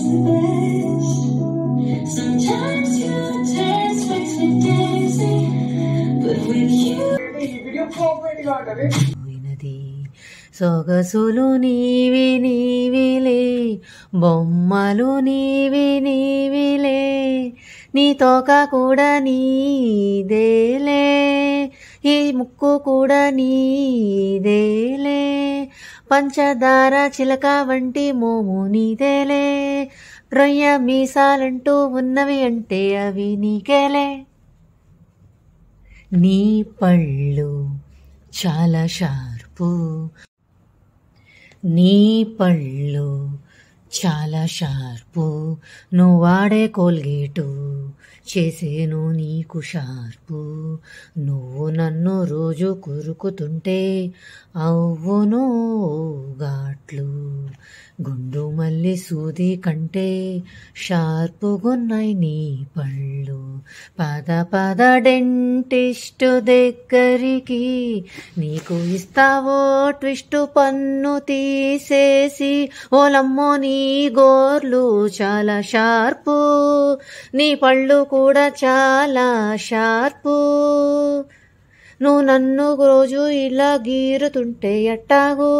the best. Sometimes your dance makes me dizzy, but with you. సొగసులు నీవి నీవిలే, బొమ్మలు నీవి నీవిలే, నీ తోక కూడా నీదేలే, ఈ ముక్కు కూడా నీదేలే, పంచదార చిలక వంటి మోము నీదేలే, రొయ్య మీసాలంటూ ఉన్నవి అంటే అవి నీకేలే. నీ పళ్ళు చాలా షార్పు, నీ పళ్ళు చాలా షార్పు, నువ్వు వాడే కోల్గేటు చేసేను నీకు షార్పు, నువ్వు నన్ను రోజు కొరుకుతుంటే అవ్వును ఘాట్లు, గుండు మల్లి సూది కంటే షార్పుగున్నాయి నీ పళ్ళు, పద పద డెంటిస్టు దగ్గరికి, నీకు ఇస్తావో ట్విస్టు పన్ను తీసేసి, ఓలమ్మో నీ గోర్లు చాలా షార్పు, నీ పళ్ళు కూడా చాలా షార్పు, నువ్వు నన్ను రోజు ఇలా గీరుతుంటే ఎట్టాగూ.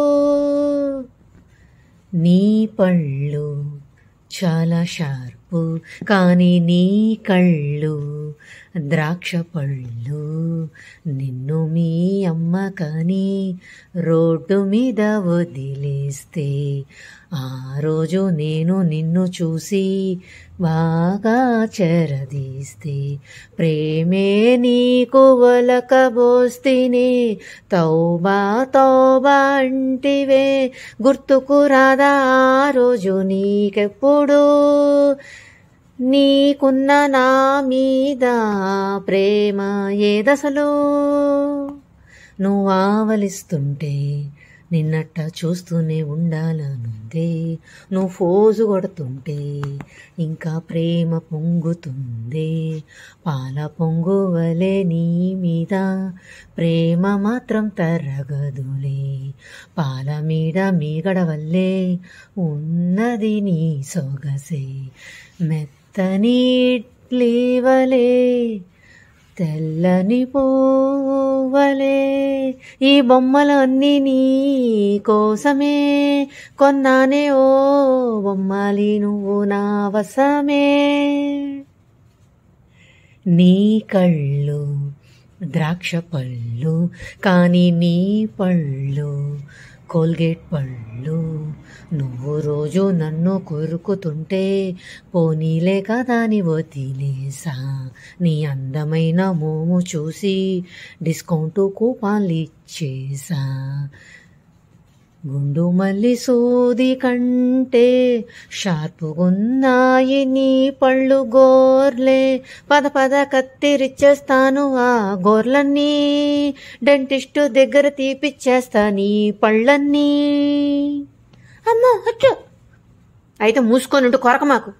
నీ పళ్ళు చాలా షార్పు, కానీ నీ కళ్ళు ద్రాక్ష పళ్ళు, నిన్ను మీ అమ్మ కానీ రోడ్డు మీద వదిలేస్తే, ఆ రోజు నేను నిన్ను చూసి బాగా చెరదీస్తే, ప్రేమే నీకు వలకబోస్తేనే తౌబా తౌబా అంటివే, గుర్తుకు రాదా ఆ రోజు నీకెప్పుడు, నీకున్న నా మీద ప్రేమ ఏదసలు, నువ్వు ఆవలిస్తుంటే నిన్నట్ట చూస్తూనే ఉండాలనుందే, నువ్వు ఫోజు కొడుతుంటే ఇంకా ప్రేమ పొంగుతుందే, పాల పొంగువలే నీ మీద ప్రేమ మాత్రం తరగదులే, పాల మీద మీగడ వల్లే ఉన్నది నీ సొగసే, మెత్తని ఇడ్లీవలే తెల్లని పువ్వలే, ఈ బొమ్మలన్నీ నీ కోసమే కొన్నానే ఓ బొమ్మాలి నువ్వు నా వశమే. నీ కళ్ళు ద్రాక్ష పళ్ళు, కానీ నీ పళ్ళు కోల్గేట్ పళ్ళు, నువ్వు రోజు నన్ను కొరుకుతుంటే పోనీలే కదా అని వదిలేసా, నీ అందమైన మోము చూసి డిస్కౌంట్ కూపాన్లు ఇచ్చేసా, గుండు మల్లి సూది కంటే షార్పుగున్నాయి నీ పళ్ళు గోర్లే, పద పద కత్తిరిచ్చేస్తాను ఆ గోర్లన్నీ, డెంటిస్టు దగ్గర తీపిచ్చేస్తా నీ పళ్ళన్నీ. అమ్మో అచ్చో, అయితే మూసుకొని ఉంటూ కొరక మాకు.